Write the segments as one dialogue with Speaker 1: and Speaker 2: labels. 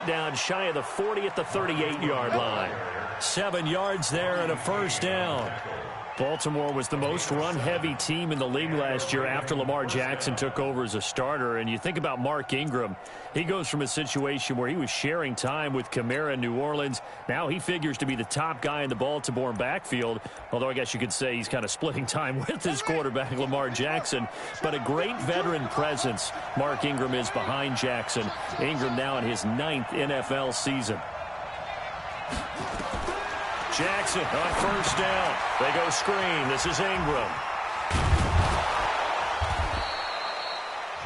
Speaker 1: Down shy of the 40 at the 38-yard line. 7 yards there and a first down. Baltimore was the most run-heavy team in the league last year after Lamar Jackson took over as a starter. And you think about Mark Ingram. He goes from a situation where he was sharing time with Kamara in New Orleans. Now he figures to be the top guy in the Baltimore backfield. Although I guess you could say he's kind of splitting time with his quarterback, Lamar Jackson. But a great veteran presence Mark Ingram is behind Jackson. Ingram now in his 9th NFL season. Jackson on first down. They go screen. This is Ingram.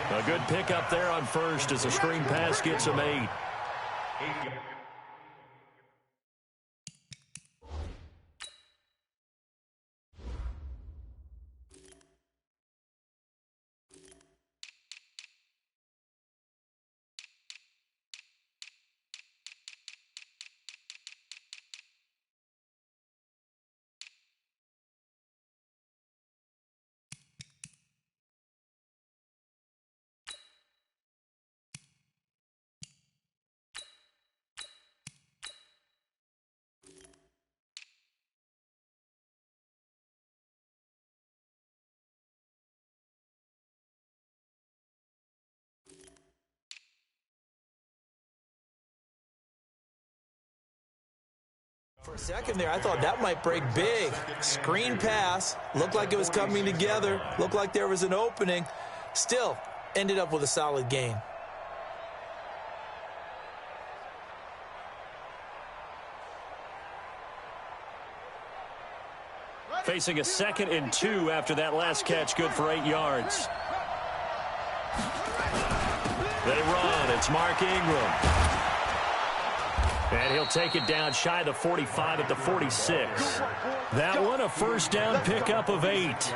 Speaker 1: A good pickup there on first as a screen pass gets him 8.
Speaker 2: For a second there, I thought that might break big. Screen pass, looked like it was coming together, looked like there was an opening. Still, ended up with a solid gain.
Speaker 1: Facing a 2nd and 2 after that last catch, good for 8 yards. They run. It's Mark Ingram. And he'll take it down shy of the 45 at the 46. That one a first down pickup of 8.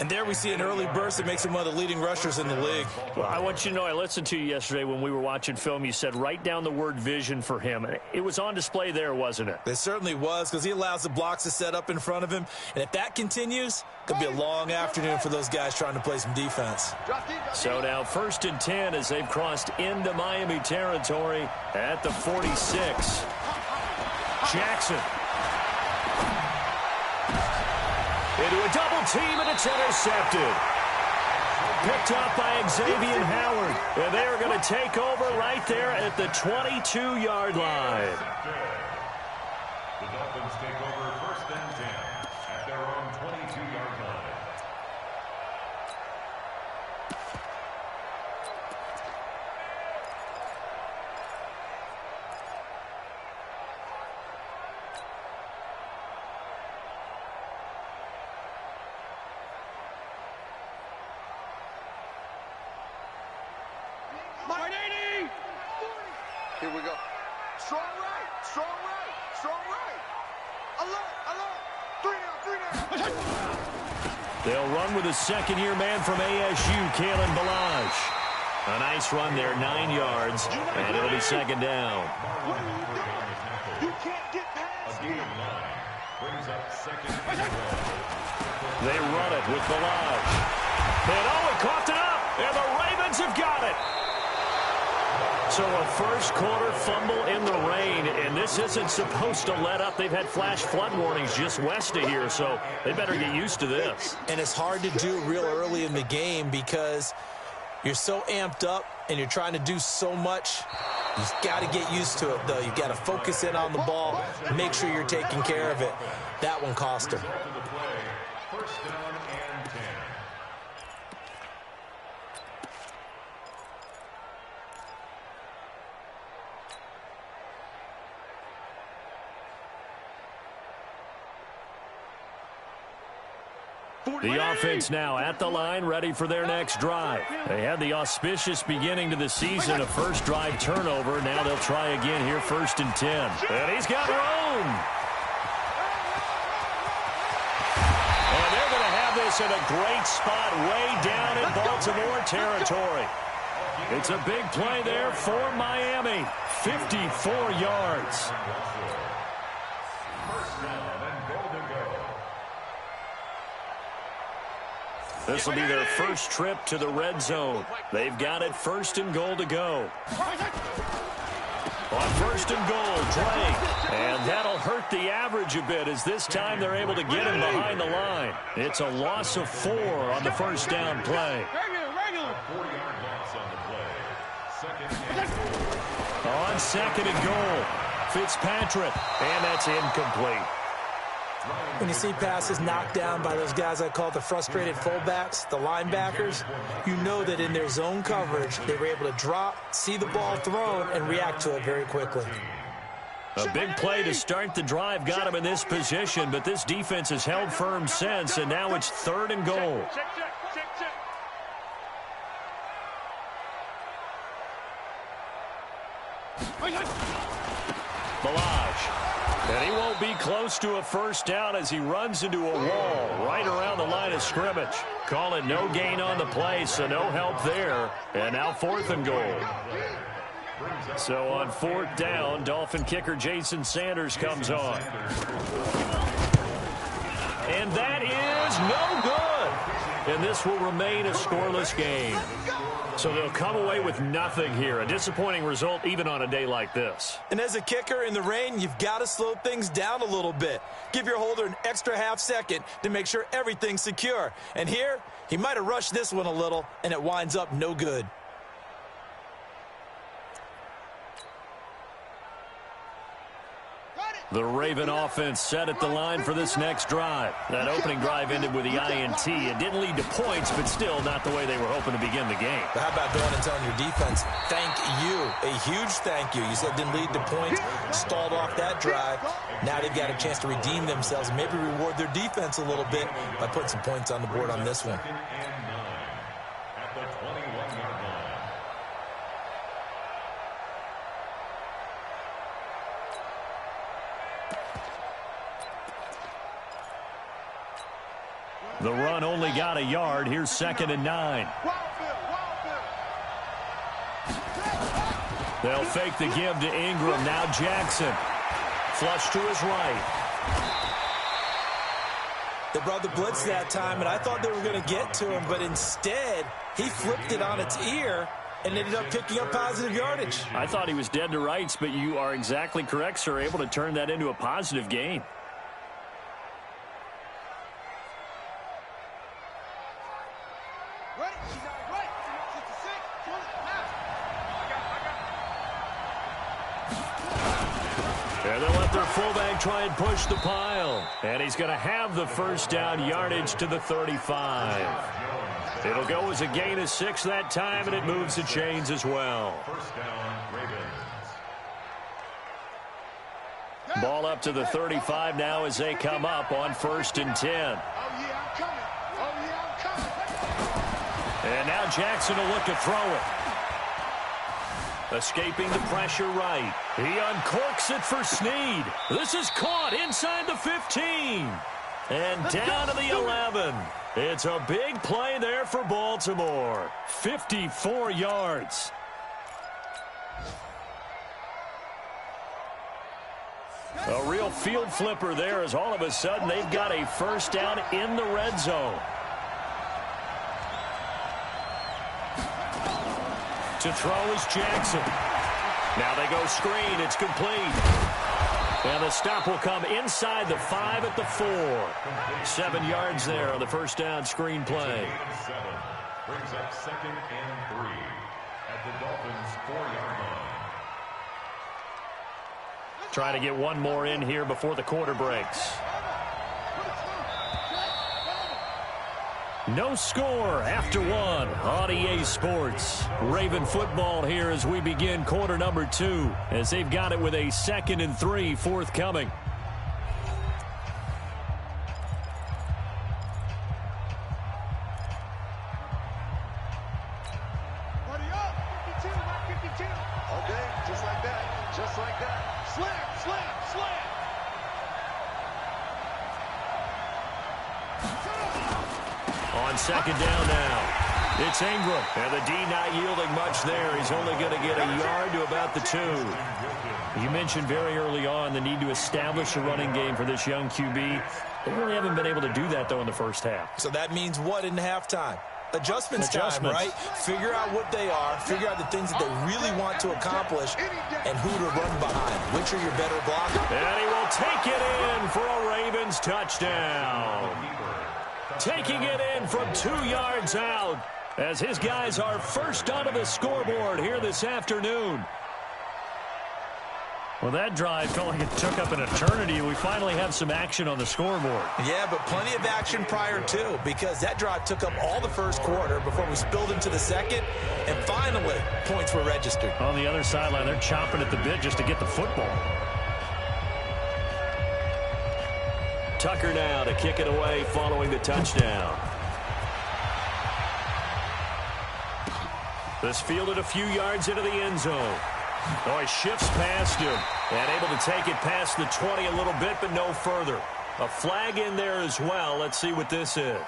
Speaker 2: And there we see an early burst that makes him one of the leading rushers in the league.
Speaker 1: Well, I want you to know, I listened to you yesterday when we were watching film. You said write down the word vision for him. It was on display there, wasn't it?
Speaker 2: It certainly was, because he allows the blocks to set up in front of him. And if that continues, it'll be a long afternoon for those guys trying to play some defense.
Speaker 1: So now 1st and 10 as they've crossed into Miami territory at the 46. Jackson. Into a double team, and it's intercepted. Picked up by Xavier Howard. And they are going to take over right there at the 22-yard line.
Speaker 3: The Dolphins take over 1st and 10 at their own 22-yard line.
Speaker 4: Here we go. Strong right, strong right, strong right. Alert, alert. 3 down.
Speaker 1: They'll run with a second-year man from ASU, Kalen Ballage. A nice run there, 9 yards, and it'll be 2nd down.
Speaker 4: You can't get past him.
Speaker 3: Brings up 2nd and 1.
Speaker 1: They run it with Ballage. And he coughed it up, and the Ravens have got it. So a first-quarter fumble in the rain, and this isn't supposed to let up. They've had flash flood warnings just west of here, so they better get used to this.
Speaker 2: And it's hard to do real early in the game because you're so amped up and you're trying to do so much. You've got to get used to it, though. You've got to focus in on the ball, make sure you're taking care of it. That one cost him.
Speaker 3: First down and 10.
Speaker 1: The offense now at the line, ready for their next drive. They had the auspicious beginning to the season, a first drive turnover. Now they'll try again here, 1st and 10. And he's got room. And they're going to have this in a great spot way down in Baltimore territory. It's a big play there for Miami. 54 yards. This will be their first trip to the red zone. They've got it 1st and goal to go. first and goal. Drake. And that'll hurt the average a bit as this time they're able to get him behind the line. It's a loss of 4 on the first down play.
Speaker 3: A 40-yard loss on the play.
Speaker 1: On second and goal, Fitzpatrick. And that's incomplete.
Speaker 2: When you see passes knocked down by those guys I call the frustrated fullbacks, the linebackers, you know that in their zone coverage, they were able to drop, see the ball thrown, and react to it very quickly.
Speaker 1: A big play to start the drive got him in this position, but this defense has held firm since, and now it's third and goal. Balaj. And he won't be close to a first down as he runs into a wall right around the line of scrimmage. Call it no gain on the play, so no help there. And now fourth and goal. So on fourth down, Dolphin kicker Jason Sanders comes on. And that is no good. And this will remain a scoreless game. So they'll come away with nothing here. A disappointing result even on a day like this.
Speaker 2: And as a kicker in the rain, you've got to slow things down a little bit. Give your holder an extra half second to make sure everything's secure. And here, he might have rushed this one a little, and it winds up no good.
Speaker 1: The Raven offense set at the line for this next drive. That opening drive ended with the INT. It didn't lead to points, but still not the way they were hoping to begin the game.
Speaker 2: But how about going and telling your defense, thank you, a huge thank you. You said it didn't lead to points, stalled off that drive. Now they've got a chance to redeem themselves and maybe reward their defense a little bit by putting some points on the board on this one.
Speaker 3: At the 21-yard line.
Speaker 1: The run only got a yard. Here's second and 9. They'll fake the give to Ingram. Now Jackson. Flush to his right.
Speaker 2: They brought the blitz that time, and I thought they were going to get to him, but instead, he flipped it on its ear and ended up picking up positive yardage.
Speaker 1: I thought he was dead to rights, but you are exactly correct, sir. Able to turn that into a positive gain. And they'll let their fullback try and push the pile. And he's going to have the first down yardage to the 35. It'll go as a gain of 6 that time, and it moves the chains as well.
Speaker 3: First down, Ravens.
Speaker 1: Ball up to the 35 now as they come up on 1st and 10. And now Jackson will look to throw it. Escaping the pressure right. He uncorks it for Snead. This is caught inside the 15. And down to the 11. It's a big play there for Baltimore. 54 yards. A real field flipper there as all of a sudden they've got a first down in the red zone. To throw is Jackson. Now they go screen. It's complete. And the stop will come inside the 5 at the 4. 7 yards there on the first down screen play.
Speaker 3: 7 brings up 2nd and 3 at the Dolphins' 4-yard line.
Speaker 1: Trying to get one more in here before the quarter breaks. No score after 1 on EA Sports. Raven football here as we begin quarter number 2, as they've got it with a 2nd and 3 forthcoming.
Speaker 4: Okay, just like that. Just like that. Slam, slam, slam.
Speaker 1: On 2nd down now. It's Ingram. And the D not yielding much there. He's only going to get a yard to about the 2. You mentioned very early on the need to establish a running game for this young QB. They really haven't been able to do that, though, in the first half.
Speaker 2: So that means what in halftime? adjustments time, right? Figure out what they are, figure out the things that they really want to accomplish, and who to run behind. Which are your better blockers?
Speaker 1: And he will take it in for a Ravens touchdown. Taking it in from 2 yards out as his guys are first onto the scoreboard here this afternoon. Well, that drive felt like it took up an eternity. We finally have some action on the scoreboard.
Speaker 2: Yeah, but plenty of action prior to, because that drive took up all the first quarter before we spilled into the second, and finally, points were registered.
Speaker 1: On the other sideline, they're chomping at the bit just to get the football. Tucker now to kick it away following the touchdown. This fielded a few yards into the end zone. Oh, he shifts past him and able to take it past the 20 a little bit, but no further. A flag in there as well. Let's see what this is.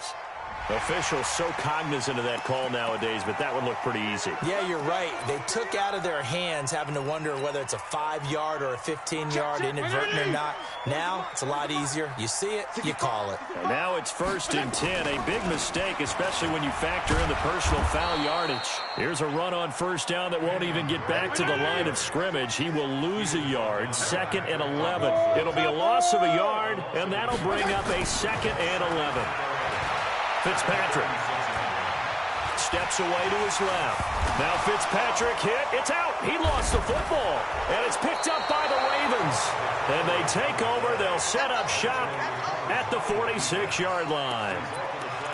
Speaker 1: Officials so cognizant of that call nowadays, but that one looked pretty easy.
Speaker 2: Yeah, you're right. They took out of their hands having to wonder whether it's a 5-yard or a 15-yard inadvertent or not. Now, it's a lot easier. You see it, you call it.
Speaker 1: And now it's 1st and 10. A big mistake, especially when you factor in the personal foul yardage. Here's a run on 1st down that won't even get back to the line of scrimmage. He will lose a yard. 2nd and 11. It'll be a loss of a yard, and that'll bring up a 2nd and 11. Fitzpatrick steps away to his left. Now Fitzpatrick hit. It's out. He lost the football. And it's picked up by the Ravens. And they take over. They'll set up shop at the 46-yard line.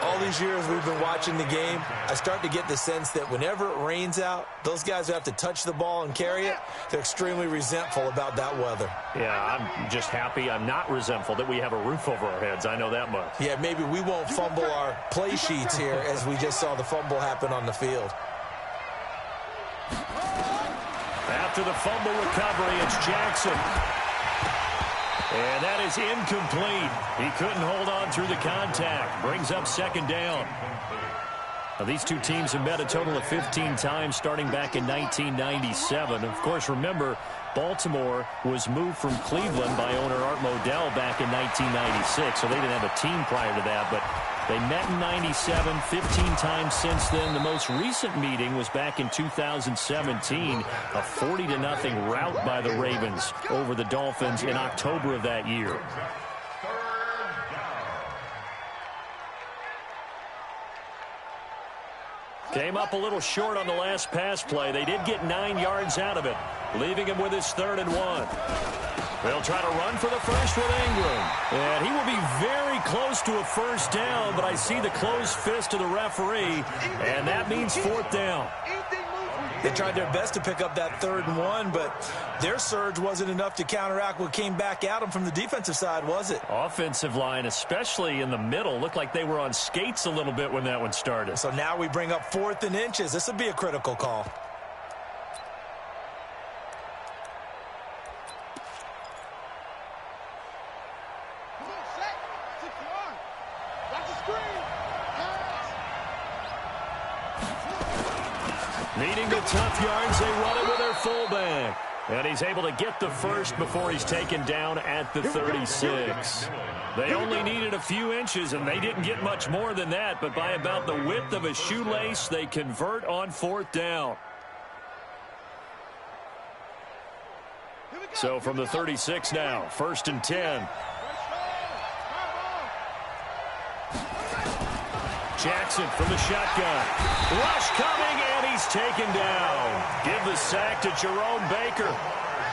Speaker 2: All these years we've been watching the game, I start to get the sense that whenever it rains out, those guys who have to touch the ball and carry it, they're extremely resentful about that weather.
Speaker 1: Yeah, I'm just happy I'm not resentful that we have a roof over our heads. I know that much.
Speaker 2: Yeah, maybe we won't fumble our play sheets here as we just saw the fumble happen on the field.
Speaker 1: After the fumble recovery, it's Jackson. And that is incomplete. He couldn't hold on through the contact. Brings up 2nd down. Now, these two teams have met a total of 15 times starting back in 1997. Of course, remember, Baltimore was moved from Cleveland by owner Art Modell back in 1996, so they didn't have a team prior to that, but they met in 97, 15 times since then. The most recent meeting was back in 2017, a 40-0 rout by the Ravens over the Dolphins in October of that year. Came up a little short on the last pass play. They did get 9 yards out of it, leaving him with his 3rd and 1. They'll try to run for the first with Ingram. And he will be very close to a 1st down, but I see the closed fist of the referee, and that means 4th down.
Speaker 2: They tried their best to pick up that 3rd and 1, but their surge wasn't enough to counteract what came back at them from the defensive side, was it?
Speaker 1: Offensive line, especially in the middle, looked like they were on skates a little bit when that one started.
Speaker 2: So now we bring up 4th and inches. This would be a critical call.
Speaker 1: Needing the tough yards, they run it with their fullback. And he's able to get the first before he's taken down at the 36. They only needed a few inches, and they didn't get much more than that. But by about the width of a shoelace, they convert on 4th down. So from the 36 now, 1st and 10. Jackson from the shotgun. Rush coming, and he's taken down. Give the sack to Jerome Baker.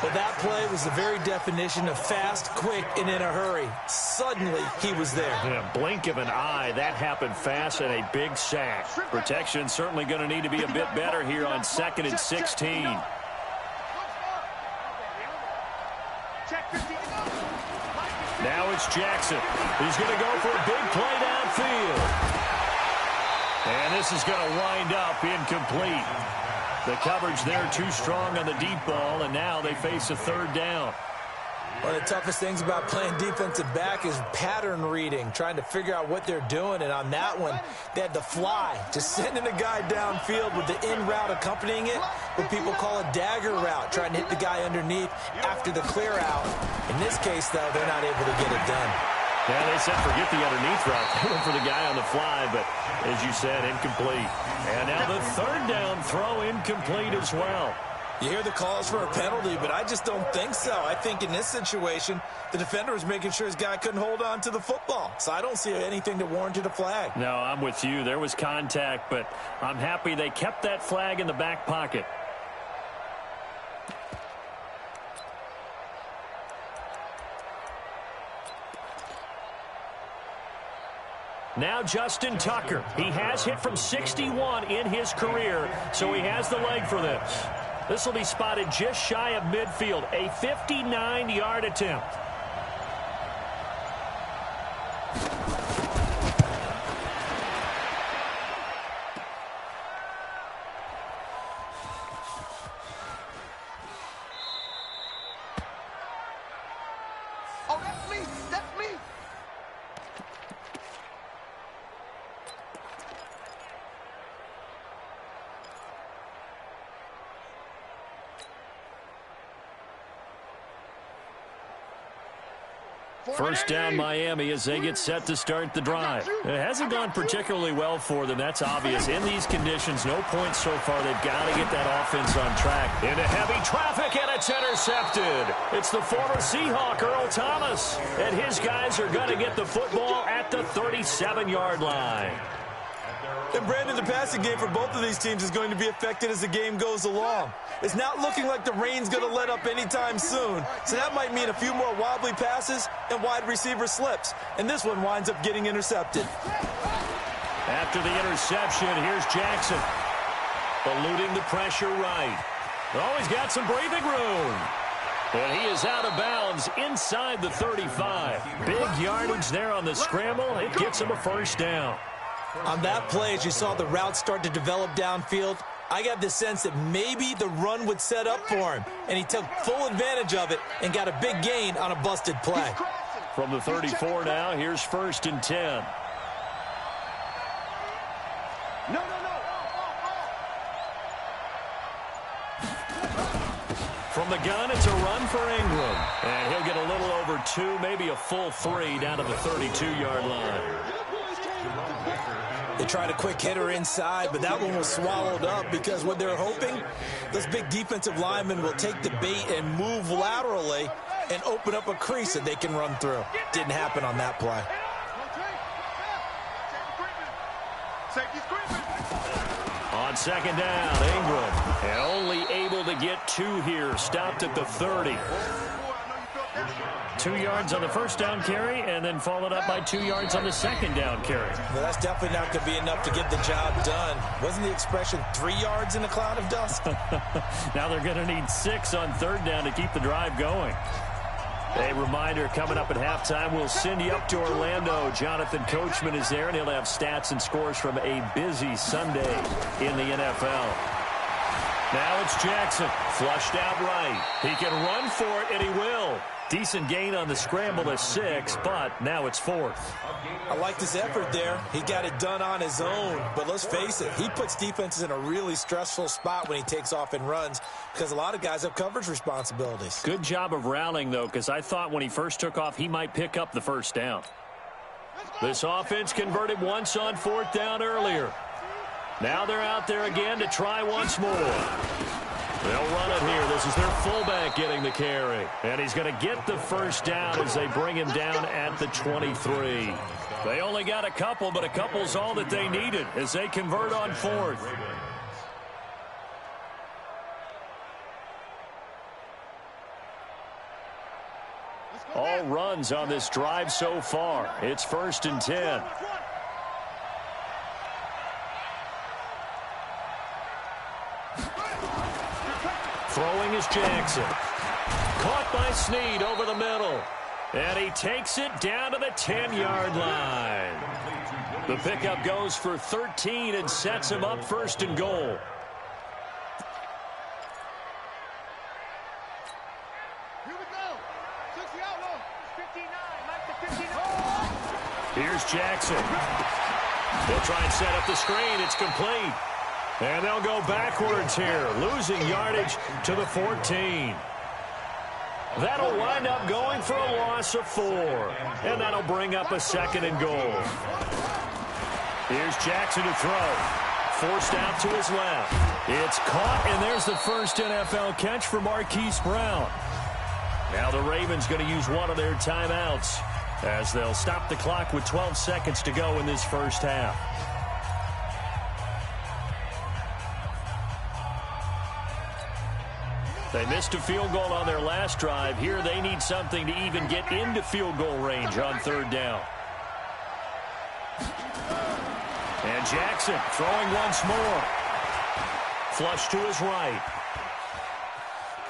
Speaker 2: Well, that play was the very definition of fast, quick, and in a hurry. Suddenly, he was there.
Speaker 1: In a blink of an eye, that happened fast and a big sack. Protection certainly going to need to be a bit better here on 2nd and 16. Now it's Jackson. He's going to go for a big play downfield. And this is going to wind up incomplete. The coverage there too strong on the deep ball, and now they face a 3rd down.
Speaker 2: One of the toughest things about playing defensive back is pattern reading, trying to figure out what they're doing. And on that one, they had to fly, just sending a guy downfield with the in route accompanying it, what people call a dagger route, trying to hit the guy underneath after the clear out. In this case, though, they're not able to get it done.
Speaker 1: Yeah, they said forget the underneath route. They went for the guy on the fly, but as you said, incomplete. And now the third down throw incomplete as well.
Speaker 2: You hear the calls for a penalty, but I just don't think so. I think in this situation, the defender was making sure his guy couldn't hold on to the football. So I don't see anything that warranted a flag.
Speaker 1: No, I'm with you. There was contact, but I'm happy they kept that flag in the back pocket. Now Justin Tucker. He has hit from 61 in his career, so he has the leg for this. This will be spotted just shy of midfield, a 59-yard attempt.
Speaker 4: Oh, that's me. That's me.
Speaker 1: First down Miami as they get set to start the drive. It hasn't gone particularly well for them, that's obvious. In these conditions, no points so far. They've got to get that offense on track. Into heavy traffic, and it's intercepted. It's the former Seahawk, Earl Thomas. And his guys are going to get the football at the 37-yard line.
Speaker 2: And Brandon, the passing game for both of these teams is going to be affected as the game goes along. It's not looking like the rain's going to let up anytime soon. So that might mean a few more wobbly passes and wide receiver slips. And this one winds up getting intercepted.
Speaker 1: After the interception, here's Jackson. Eluding the pressure right. Oh, he's got some breathing room. And he is out of bounds inside the 35. Big yardage there on the scramble. It gets him a first down.
Speaker 2: On that play, as you saw the route start to develop downfield, I got the sense that maybe the run would set up for him, and he took full advantage of it and got a big gain on a busted play.
Speaker 1: From the 34 now, here's 1st and 10.
Speaker 4: No.
Speaker 1: From the gun, it's a run for Ingram. And he'll get a little over 2, maybe a full 3 down to the 32-yard line.
Speaker 2: They tried a quick hitter inside, but that one was swallowed up because what they're hoping, those big defensive linemen will take the bait and move laterally and open up a crease that they can run through. Didn't happen on that play.
Speaker 1: On 2nd down, Ingram. And only able to get 2 here. Stopped at the 30. 2 yards on the first down carry, and then followed up by 2 yards on the 2nd down carry.
Speaker 2: Well, that's definitely not going to be enough to get the job done. Wasn't the expression 3 yards in a cloud of dust?
Speaker 1: Now they're going to need 6 on 3rd down to keep the drive going. A reminder, coming up at halftime, we'll send you up to Orlando. Jonathan Coachman is there, and he'll have stats and scores from a busy Sunday in the NFL. Now it's Jackson, flushed out right. He can run for it, and he will. Decent gain on the scramble to 6, but now it's 4th.
Speaker 2: I like this effort there. He got it done on his own, but let's face it, he puts defenses in a really stressful spot when he takes off and runs because a lot of guys have coverage responsibilities.
Speaker 1: Good job of routing, though, because I thought when he first took off, he might pick up the first down. This offense converted once on 4th down earlier. Now they're out there again to try once more. They'll run it here. This is their fullback getting the carry. And he's going to get the first down as they bring him down at the 23. They only got a couple, but a couple's all that they needed as they convert on 4th. All runs on this drive so far. It's 1st and 10. Throwing is Jackson. Caught by Snead over the middle. And he takes it down to the 10-yard line. The pickup goes for 13 and sets him up 1st and goal.
Speaker 4: Here we go. 60 out low. 59. Like the 59.
Speaker 1: Here's Jackson. They'll try and set up the screen. It's complete. And they'll go backwards here, losing yardage to the 14. That'll wind up going for a loss of 4. And that'll bring up a 2nd and goal. Here's Jackson to throw. Forced out to his left. It's caught, and there's the first NFL catch for Marquise Brown. Now the Ravens going to use one of their timeouts as they'll stop the clock with 12 seconds to go in this first half. They missed a field goal on their last drive. Here they need something to even get into field goal range on 3rd down. And Jackson throwing once more. Flush to his right.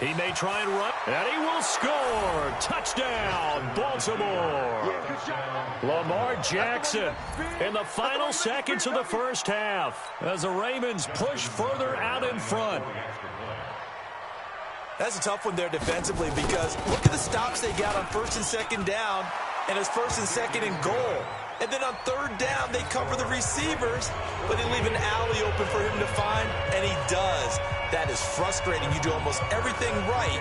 Speaker 1: He may try and run, and he will score. Touchdown, Baltimore. Lamar Jackson in the final seconds of the first half as the Ravens push further out in front.
Speaker 2: That's a tough one there defensively because look at the stops they got on 1st and 2nd down, and it's 1st and 2nd and goal. And then on 3rd down, they cover the receivers, but they leave an alley open for him to find, and he does. That is frustrating. You do almost everything right,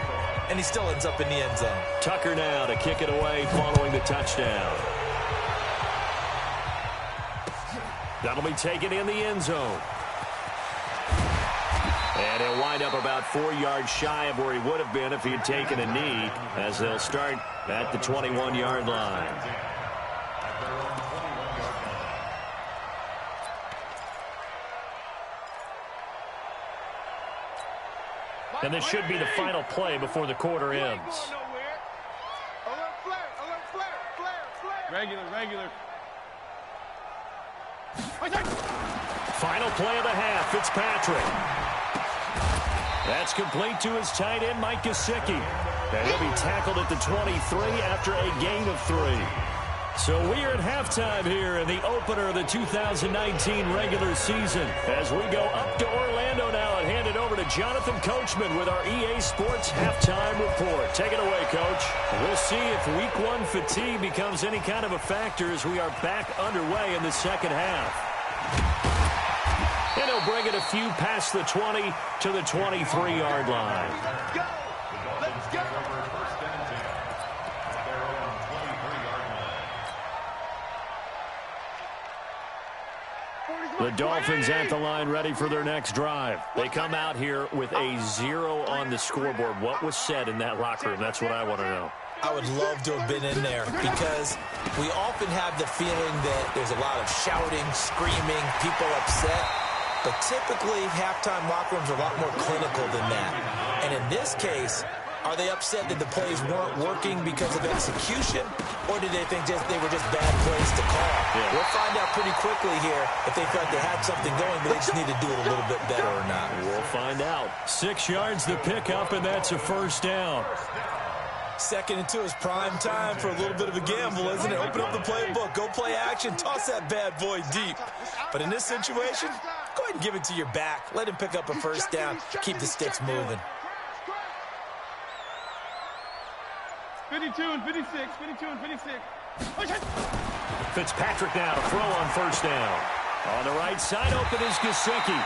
Speaker 2: and he still ends up in the end zone.
Speaker 1: Tucker now to kick it away following the touchdown. That'll be taken in the end zone. And he'll wind up about 4 yards shy of where he would have been if he had taken a knee, as they'll start at the 21-yard line. And this should be the final play before the quarter ends.
Speaker 4: Regular.
Speaker 1: Final play of the half, Fitzpatrick. That's complete to his tight end, Mike Gesicki. And he'll be tackled at the 23 after a gain of 3. So we are at halftime here in the opener of the 2019 regular season. As we go up to Orlando now and hand it over to Jonathan Coachman with our EA Sports halftime report. Take it away, Coach. We'll see if Week 1 fatigue becomes any kind of a factor as we are back underway in the second half. And he'll bring it a few past the 20 to the 23-yard line.
Speaker 4: Let's go.
Speaker 1: The Dolphins at the line ready for their next drive. They come out here with a 0 on the scoreboard. What was said in that locker room? That's what I want to know.
Speaker 2: I would love to have been in there because we often have the feeling that there's a lot of shouting, screaming, people upset. But typically, halftime locker rooms are a lot more clinical than that. And in this case, are they upset that the plays weren't working because of execution, or did they think they were just bad plays to call? Yeah. We'll find out pretty quickly here if they felt they had something going, but they just need to do it a little bit better or not.
Speaker 1: We'll find out. 6 yards to pick up, and that's a first down.
Speaker 2: 2nd and 2 is prime time for a little bit of a gamble, isn't it? Open up the playbook, go play action, toss that bad boy deep. But in this situation, go ahead and give it to your back. Let him pick up a first down. Keep the sticks moving.
Speaker 4: 52 and 56.
Speaker 1: Fitzpatrick now to throw on first down. On the right side, open is Gesicki.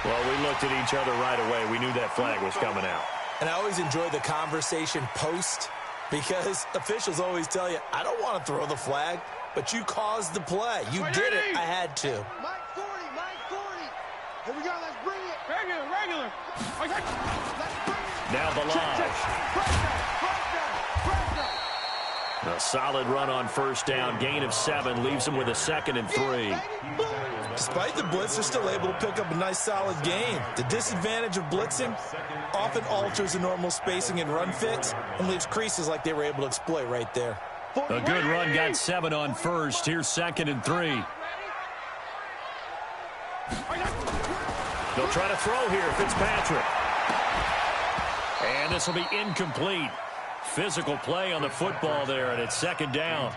Speaker 1: Well, we looked at each other right away. We knew that flag was coming out.
Speaker 2: And I always enjoy the conversation post because officials always tell you, I don't want to throw the flag, but you caused the play. You did it. I had to.
Speaker 4: Mike 40. Here we go. Let's bring it. Regular.
Speaker 1: Now the line. A solid run on first down. Gain of 7 leaves him with a 2nd and 3.
Speaker 2: Despite the blitz, they're still able to pick up a nice solid gain. The disadvantage of blitzing often alters the normal spacing and run fits and leaves creases like they were able to exploit right there.
Speaker 1: A good run, got 7 on first. Here's 2nd and 3. They'll try to throw here, Fitzpatrick. And this will be incomplete. Physical play on the football there, and it's 2nd down.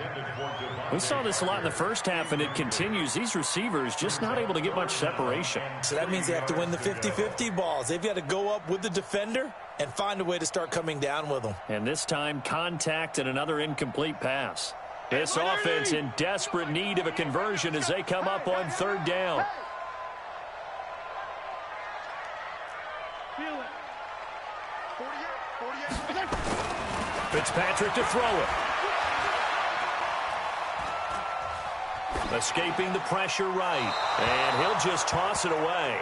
Speaker 1: We saw this a lot in the first half, and it continues. These receivers just not able to get much separation.
Speaker 2: So that means they have to win the 50-50 balls. They've got to go up with the defender and find a way to start coming down with them.
Speaker 1: And this time, contact and another incomplete pass. This offense in desperate need of a conversion as they come up on 3rd down.
Speaker 4: Feel it. 48.
Speaker 1: Fitzpatrick to throw it. Escaping the pressure right. And he'll just toss it away.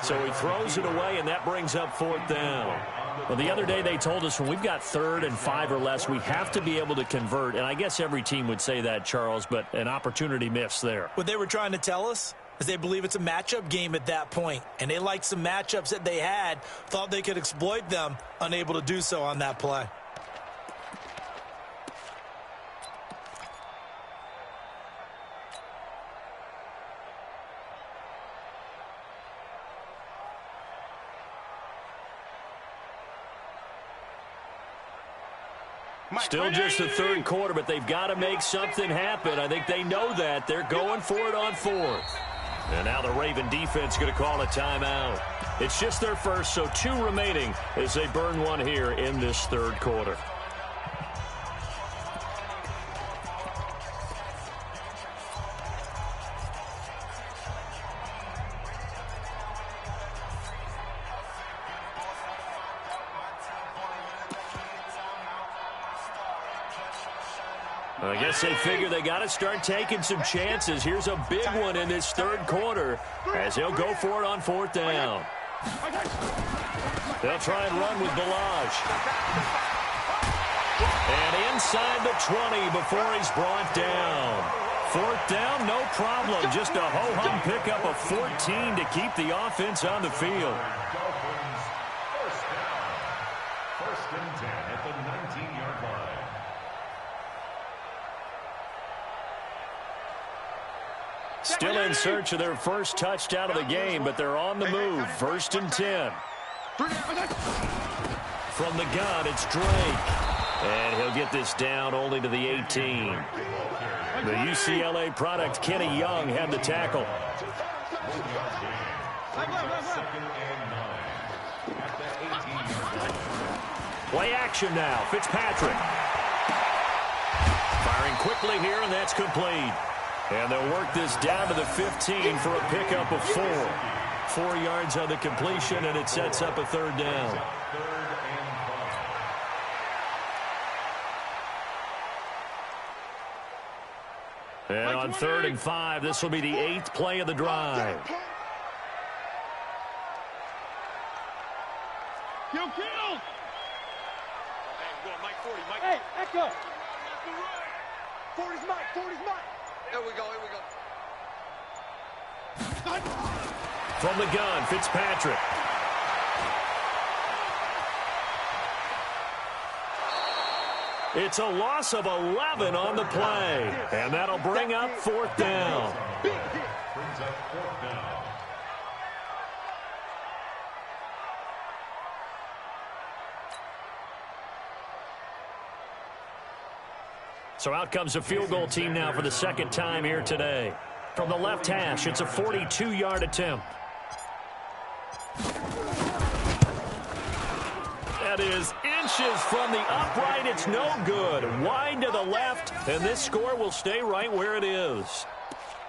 Speaker 1: So he throws it away, and that brings up 4th down. Well, the other day they told us when we've got 3rd and 5 or less, we have to be able to convert. And I guess every team would say that, Charles, but an opportunity missed there.
Speaker 2: What they were trying to tell us is they believe it's a matchup game at that point. And they liked some matchups that they had, thought they could exploit them, unable to do so on that play.
Speaker 1: Still just the 3rd quarter, but they've got to make something happen. I think they know that. They're going for it on 4th. And now the Raven defense going to call a timeout. It's just their first, so 2 remaining as they burn one here in this 3rd quarter. I guess they figure they got to start taking some chances. Here's a big one in this 3rd quarter as he'll go for it on 4th down. They'll try and run with Balaj. And inside the 20 before he's brought down. 4th down, no problem. Just a ho-hum pickup of 14 to keep the offense on the field.
Speaker 3: First and 10 at the 19-yard line.
Speaker 1: Still in search of their first touchdown of the game, but they're on the move. 1st and 10. From the gun, it's Drake. And he'll get this down only to the 18. The UCLA product, Kenny Young, had the tackle. Play action now. Fitzpatrick. Firing quickly here, and that's complete. And they'll work this down to the 15 for a pickup of 4. 4 yards on the completion, and it sets up a 3rd down. And on 3rd and 5, this will be the 8th play of the drive.
Speaker 4: Kill. Hey, Echo. 40's Mike.
Speaker 5: Here we go.
Speaker 1: From the gun, Fitzpatrick. It's a loss of 11 on the play. And that'll bring up 4th down.
Speaker 3: Brings up 4th down.
Speaker 1: So out comes a field goal team now for the 2nd time here today. From the left hash, it's a 42-yard attempt. That is inches from the upright. It's no good. Wide to the left, and this score will stay right where it is.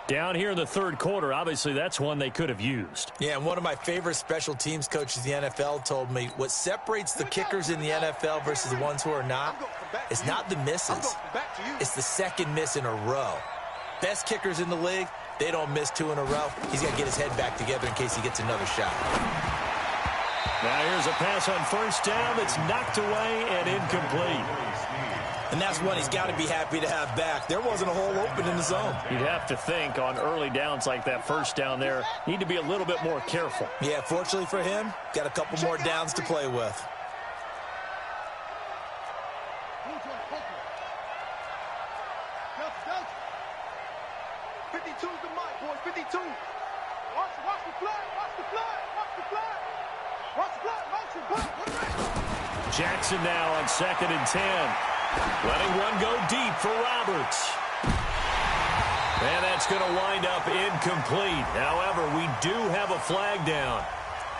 Speaker 1: Down here in the 3rd quarter, obviously that's one they could have used.
Speaker 2: Yeah, and one of my favorite special teams coaches in the NFL told me what separates the kickers in the NFL versus the ones who are not is not the misses. It's the 2nd miss in a row. Best kickers in the league, they don't miss 2 in a row. He's got to get his head back together in case he gets another shot.
Speaker 1: Now here's a pass on 1st down that's knocked away and incomplete.
Speaker 2: And that's one he's got to be happy to have back. There wasn't a hole open in the zone.
Speaker 1: You'd have to think on early downs like that 1st down there, need to be a little bit more careful.
Speaker 2: Yeah, fortunately for him, got a couple more downs to play with.
Speaker 1: Jackson now on 2nd and 10. Letting one go deep for Roberts. And that's going to wind up incomplete. However, we do have a flag down.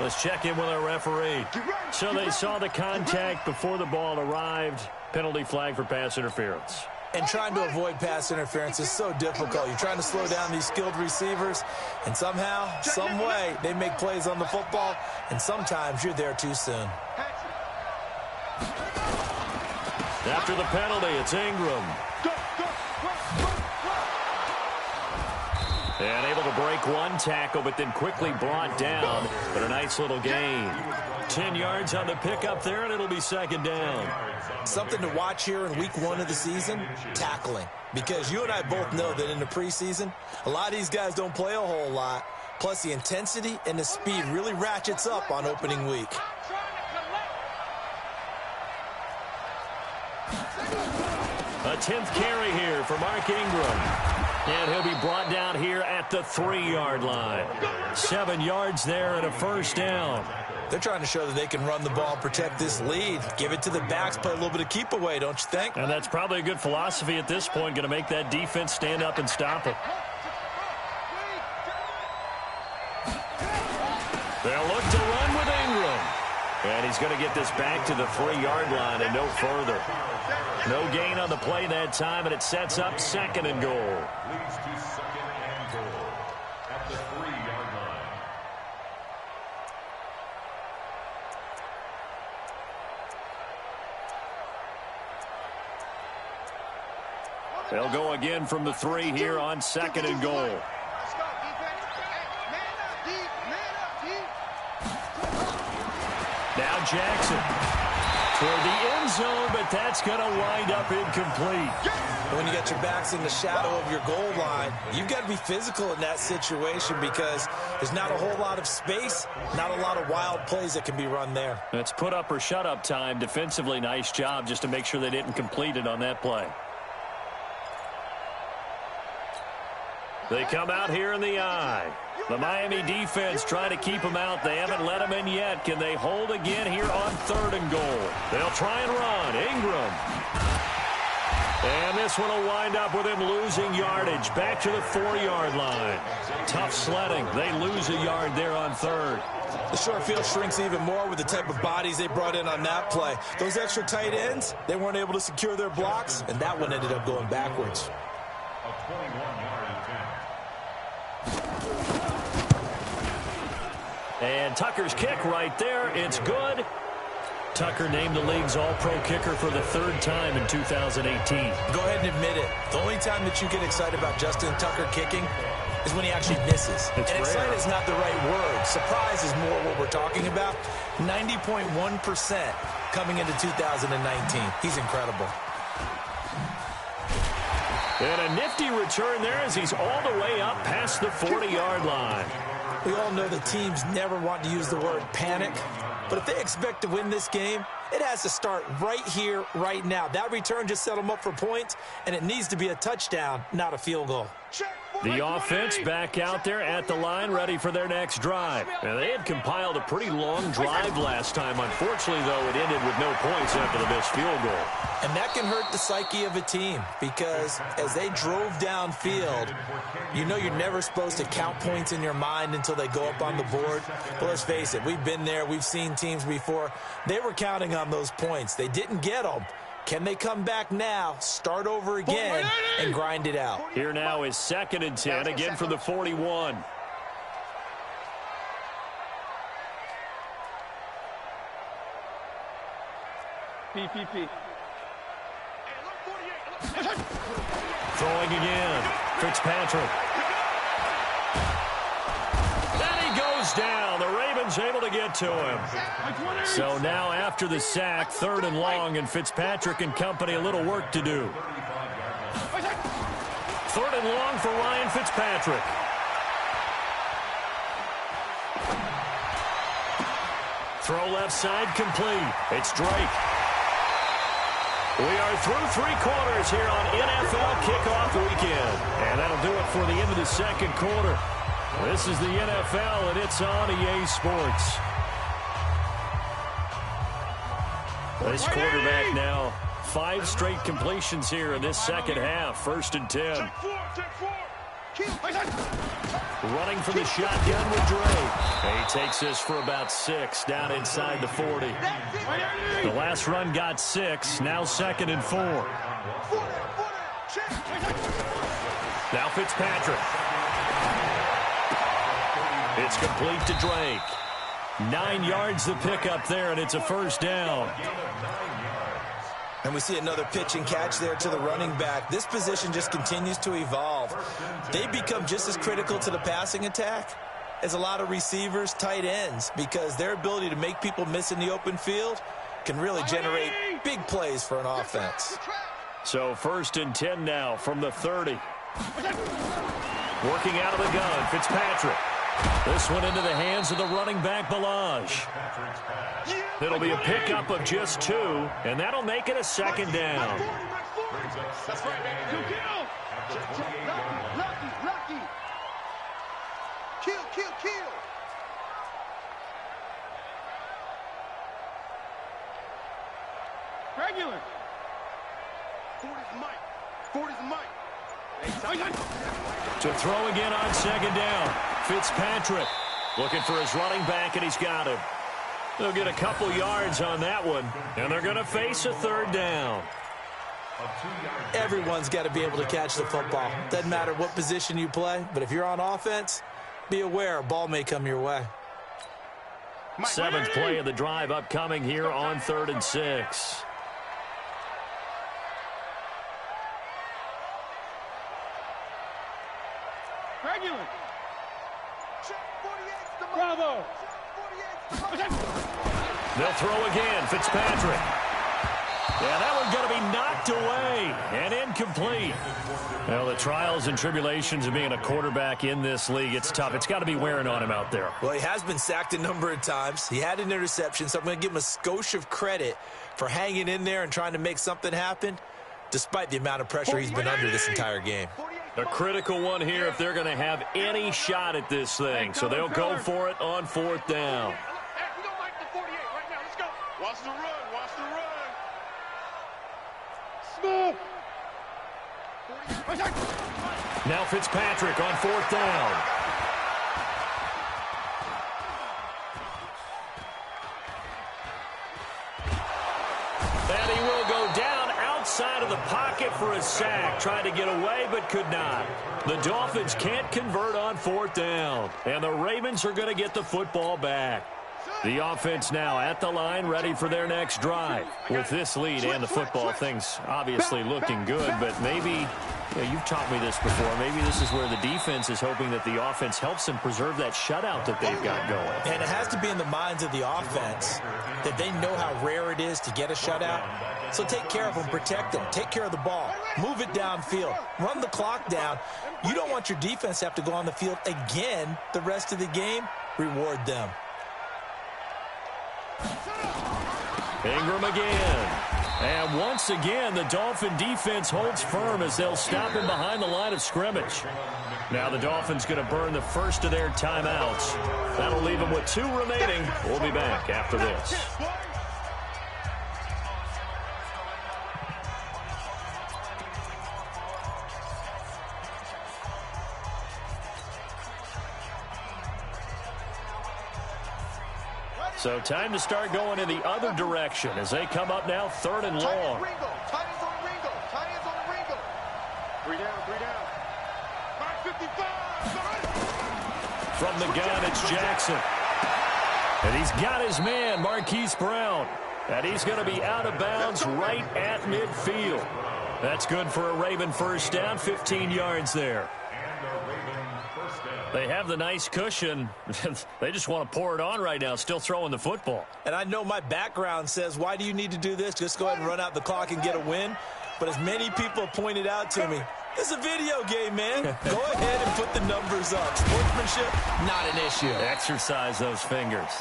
Speaker 1: Let's check in with our referee. So they saw the contact before the ball arrived. Penalty flag for pass interference.
Speaker 2: And trying to avoid pass interference is so difficult. You're trying to slow down these skilled receivers, and somehow, some way, they make plays on the football, and sometimes you're there too soon.
Speaker 1: After the penalty, it's Ingram. And able to break one tackle, but then quickly brought down. But a nice little gain. 10 yards on the pickup there, and it'll be second down.
Speaker 2: Something to watch here in week 1 of the season, tackling. Because you and I both know that in the preseason, a lot of these guys don't play a whole lot. Plus, the intensity and the speed really ratchets up on opening week.
Speaker 1: A 10th carry here for Mark Ingram. And he'll be brought down here at the 3-yard line. 7 yards there and a first down.
Speaker 2: They're trying to show that they can run the ball, protect this lead. Give it to the backs, play a little bit of keep away, don't you think?
Speaker 1: And that's probably a good philosophy at this point, going to make that defense stand up and stop it. They'll look to run with Ingram. And he's going to get this back to the 3-yard line and no further. No gain on the play that time, and it sets up second and goal.
Speaker 3: Leads to second and goal at the 3-yard line.
Speaker 1: They'll go again from the 3 here on second and goal. Now Jackson toward the end zone, but that's going to wind up incomplete.
Speaker 2: When you got your backs in the shadow of your goal line, you've got to be physical in that situation because there's not a whole lot of space, not a lot of wild plays that can be run there.
Speaker 1: It's put up or shut up time. Defensively, nice job just to make sure they didn't complete it on that play. They come out here in the eye. The Miami defense trying to keep them out. They haven't let them in yet. Can they hold again here on third and goal? They'll try and run. Ingram. And this one will wind up with him losing yardage. Back to the 4-yard line. Tough sledding. They lose a yard there on third.
Speaker 2: The short field shrinks even more with the type of bodies they brought in on that play. Those extra tight ends, they weren't able to secure their blocks, and that one ended up going backwards.
Speaker 3: A 21-yard attempt.
Speaker 1: And Tucker's kick right there. It's good. Tucker named the league's all-pro kicker for the 3rd time in 2018.
Speaker 2: Go ahead and admit it. The only time that you get excited about Justin Tucker kicking is when he actually misses.
Speaker 1: It's
Speaker 2: and
Speaker 1: rare.
Speaker 2: excited is not the right word. Surprise is more what we're talking about. 90.1% coming into 2019. He's incredible.
Speaker 1: And a nifty return there as he's all the way up past the 40-yard line.
Speaker 2: We all know the teams never want to use the word panic, but if they expect to win this game, it has to start right here, right now. That return just set them up for points, and it needs to be a touchdown, not a field goal.
Speaker 1: The offense back out there at the line, ready for their next drive. Now, they had compiled a pretty long drive last time. Unfortunately, though, it ended with no points after the missed field goal.
Speaker 2: And that can hurt the psyche of a team because as they drove downfield, you know you're never supposed to count points in your mind until they go up on the board. But let's face it, we've been there. We've seen teams before. They were counting on those points. They didn't get them. Can they come back now, start over again, and grind it out?
Speaker 1: Here now is 2nd and 10, again from the 41.
Speaker 4: PPP.
Speaker 1: Throwing again. Fitzpatrick. And he goes down. The Ravens able to get to him. So now after the sack, 3rd and long, and Fitzpatrick and company a little work to do. 3rd and long for Ryan Fitzpatrick. Throw left side complete. It's Drake. We are through 3 quarters here on NFL Kickoff Weekend. And that'll do it for the end of the 2nd quarter. This is the NFL, and it's on EA Sports. This quarterback now, 5 straight completions here in this 2nd half. 1st and 10. Running from the shotgun with Drake. He takes this for about 6 down inside the 40. The last run got 6. Now 2nd and 4. Now Fitzpatrick. It's complete to Drake. 9 yards the pickup there, and it's a first down.
Speaker 2: And we see another pitch and catch there to the running back. This position just continues to evolve. They become just as critical to the passing attack as a lot of receivers, tight ends, because their ability to make people miss in the open field can really generate big plays for an offense.
Speaker 1: So 1st and 10 now from the 30. Working out of the gun, Fitzpatrick. This one into the hands of the running back, Balaj. It'll be a pickup of just 2, and that'll make it a 2nd down.
Speaker 4: That's right, baby. Lucky. Kill. Regular. 40's Mike.
Speaker 1: To throw again on 2nd down. Fitzpatrick looking for his running back, and he's got him. They'll get a couple yards on that one, and they're going to face a 3rd down.
Speaker 2: Everyone's got to be able to catch the football. Doesn't matter what position you play, but if you're on offense, be aware a ball may come your way.
Speaker 1: 7th play of the drive upcoming here on 3rd and 6.
Speaker 4: Regular. Bravo.
Speaker 1: They'll throw again. Fitzpatrick. Yeah, that one's going to be knocked away and incomplete. Well, the trials and tribulations of being a quarterback in this league, it's tough. It's got to be wearing on him out there.
Speaker 2: Well, he has been sacked a number of times. He had an interception, so I'm going to give him a skosh of credit for hanging in there and trying to make something happen, despite the amount of pressure he's been under this entire game.
Speaker 1: A critical one here if they're going to have any shot at this thing. So they'll go for it on 4th down.
Speaker 4: We don't like the 48 right now. Let's go. Watch the run. Smooth.
Speaker 1: Now Fitzpatrick on 4th down. And he will go down outside of the pocket for a sack. Tried to get away, but could not. The Dolphins can't convert on 4th down. And the Ravens are going to get the football back. The offense now at the line, ready for their next drive. With this lead and the football, things obviously looking good, but maybe, you've taught me this before, maybe this is where the defense is hoping that the offense helps them preserve that shutout that they've got going.
Speaker 2: And it has to be in the minds of the offense that they know how rare it is to get a shutout. So take care of them, protect them, take care of the ball, move it downfield, run the clock down. You don't want your defense to have to go on the field again the rest of the game. Reward them.
Speaker 1: Ingram again. And once again, the Dolphin defense holds firm as they'll stop him behind the line of scrimmage. Now the Dolphins going to burn the first of their timeouts. That'll leave them with 2 remaining. We'll be back after this. So time to start going in the other direction as they come up now 3rd and long.
Speaker 4: Tight ends on Ringo. 3 down. 555.
Speaker 1: From the gun, it's Jackson. And he's got his man, Marquise Brown. And he's going to be out of bounds right at midfield. That's good for a Raven first down, 15 yards there. They have the nice cushion. They just want to pour it on right now, still throwing the football.
Speaker 2: And I know my background says, why do you need to do this? Just go ahead and run out the clock and get a win. But as many people pointed out to me, it's a video game, man. Go ahead and put the numbers up. Sportsmanship, not an issue.
Speaker 1: Exercise those fingers.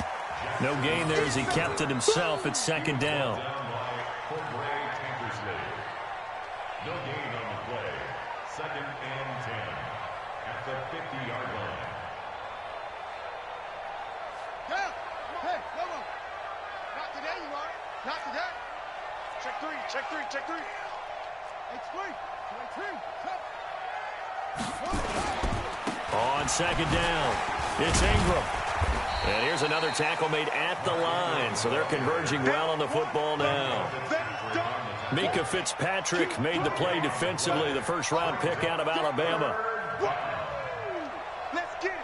Speaker 1: No gain there as he kept it himself at 2nd down.
Speaker 3: No gain on the play. 2nd and 10 at the 50-yard line.
Speaker 4: Hey, hold on. Not today, you are. Not today. Check three.
Speaker 1: On 2nd down, it's Ingram. And here's another tackle made at the line, so they're converging well on the football now. Mika Fitzpatrick made the play defensively, the first-round pick out of Alabama.
Speaker 4: Let's get it.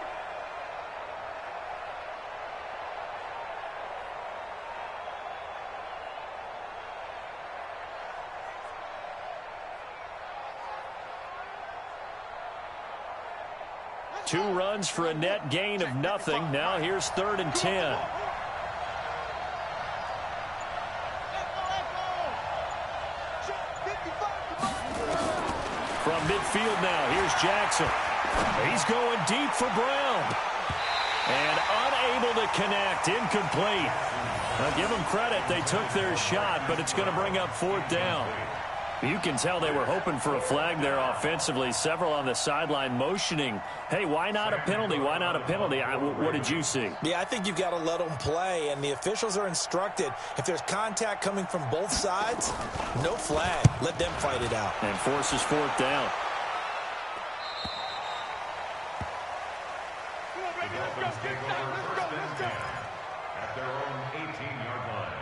Speaker 1: Two runs for a net gain of nothing. Now here's 3rd and 10. From midfield now, here's Jackson. He's going deep for Brown. And unable to connect, incomplete. Now give them credit, they took their shot, but it's going to bring up 4th down. You can tell they were hoping for a flag there offensively. Several on the sideline motioning, hey, why not a penalty? Why not a penalty? What did you see?
Speaker 2: Yeah, I think you've got to let them play, and the officials are instructed, if there's contact coming from both sides, no flag. Let them fight it out.
Speaker 1: And forces 4th down.
Speaker 3: The Dolphins take over 1st and 10 at their own 18-yard line.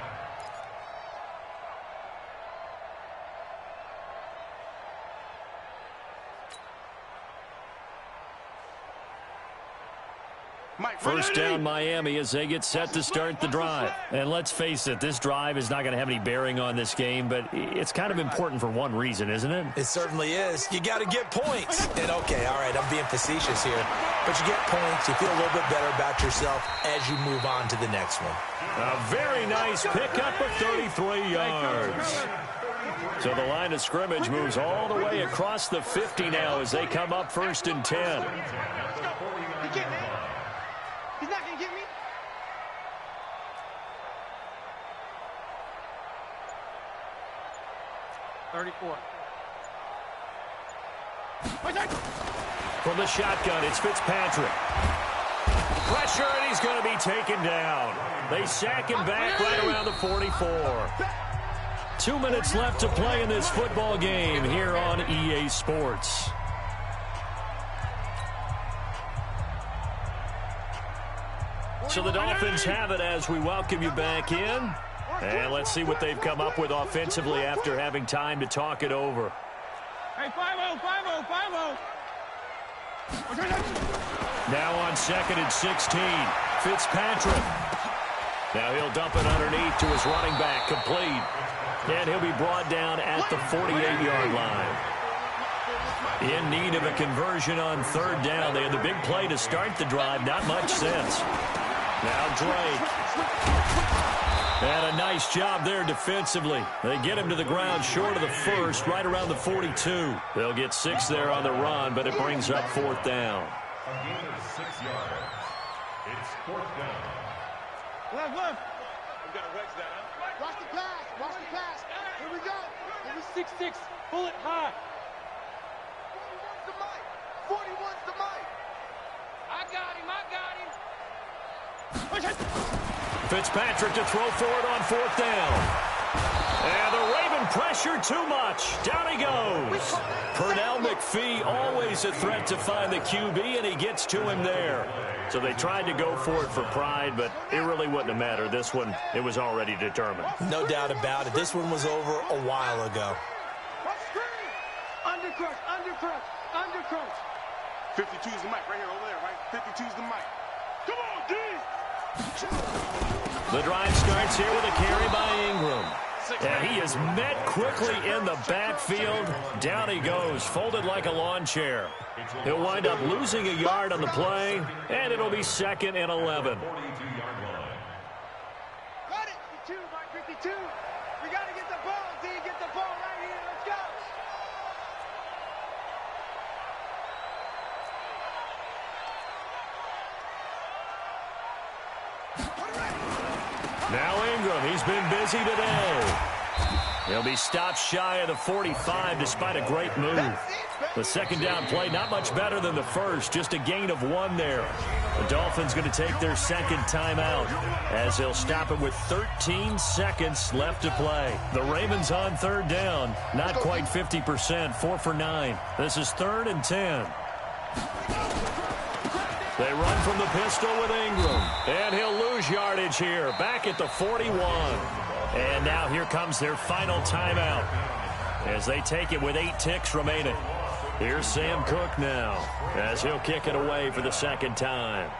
Speaker 1: First down Miami as they get set to start the drive. And let's face it, this drive is not going to have any bearing on this game, but it's kind of important for one reason, isn't it?
Speaker 2: It certainly is. You got to get points. And okay, all right, I'm being facetious here, but you get points, you feel a little bit better about yourself as you move on to the next one.
Speaker 1: A very nice pickup of 33 yards. So the line of scrimmage moves all the way across the 50 now as they come up 1st and 10.
Speaker 4: He's not going to get me.
Speaker 1: From the shotgun, it's Fitzpatrick. Pressure, and he's going to be taken down. They sack him back right around the 44. 2 minutes left to play in this football game here on EA Sports. So the Dolphins have it as we welcome you back in. And let's see what they've come up with offensively after having time to talk it over.
Speaker 4: Hey, 5-0, 5-0, 5-0.
Speaker 1: Now on 2nd and 16, Fitzpatrick. Now he'll dump it underneath to his running back, complete. And he'll be brought down at the 48-yard line. In need of a conversion on 3rd down. They had the big play to start the drive, not much sense. Now Drake. And a nice job there defensively. They get him to the ground short of the 1st, right around the 42. They'll get 6 there on the run, but it brings up 4th down.
Speaker 3: A gain of 6 yards. It's 4th down.
Speaker 4: Left. We got to wedge that, huh? Watch the pass. Watch the pass. Here we go. It was 6-6. Pull it high. 41's the mic. 41's the mic. I got him.
Speaker 1: Fitzpatrick to throw for it on 4th down. And the Raven pressure too much. Down he goes. Pernell McPhee, always a threat to find the QB, and he gets to him there. So they tried to go for it for pride, but it really wouldn't have mattered. This one, it was already determined.
Speaker 2: No doubt about it. This one was over a while ago.
Speaker 4: Undercrush. 52's the mic right here over there, right? 52's the mic. Come on, D!
Speaker 1: The drive starts here with a carry by Ingram. And he is met quickly in the backfield. Down he goes, folded like a lawn chair. He'll wind up losing a yard on the play, and it'll be 2nd and 11.
Speaker 3: 42-yard line.
Speaker 4: Got it! 52, Mike, 52. We got to get the ball, D. Get the ball right here. Let's go.
Speaker 1: Now Ingram, he's been busy today. He'll be stopped shy of the 45 despite a great move. The 2nd down play, not much better than the 1st, just a gain of 1 there. The Dolphins going to take their 2nd timeout as they'll stop it with 13 seconds left to play. The Ravens on 3rd down, not quite 50%, 4 for 9. This is 3rd and 10. They run from the pistol with Ingram. And he'll lose yardage here. Back at the 41. And now here comes their final timeout as they take it with 8 ticks remaining. Here's Sam Cook now as he'll kick it away for the second time.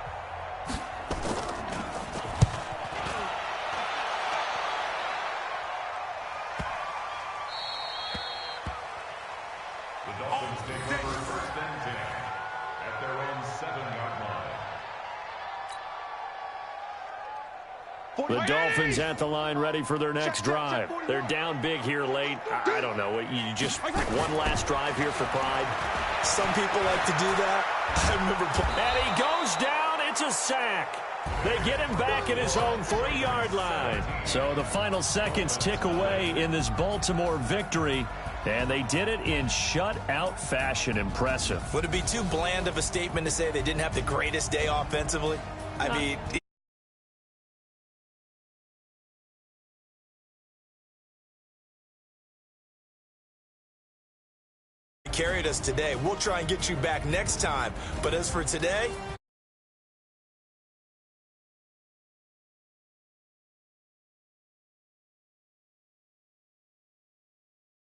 Speaker 3: The Dolphins take over first and 10 at their own 7-yard line.
Speaker 1: The Dolphins at the line ready for their next drive. They're down big here late. I don't know. You just one last drive here for pride.
Speaker 2: Some people like to do that. I remember.
Speaker 1: And he goes down. It's a sack. They get him back at his own 3-yard line. So the final seconds tick away in this Baltimore victory. And they did it in shutout fashion. Impressive.
Speaker 2: Would it be too bland of a statement to say they didn't have the greatest day offensively? I mean, carried us today. We'll try and get you back next time. But as for today,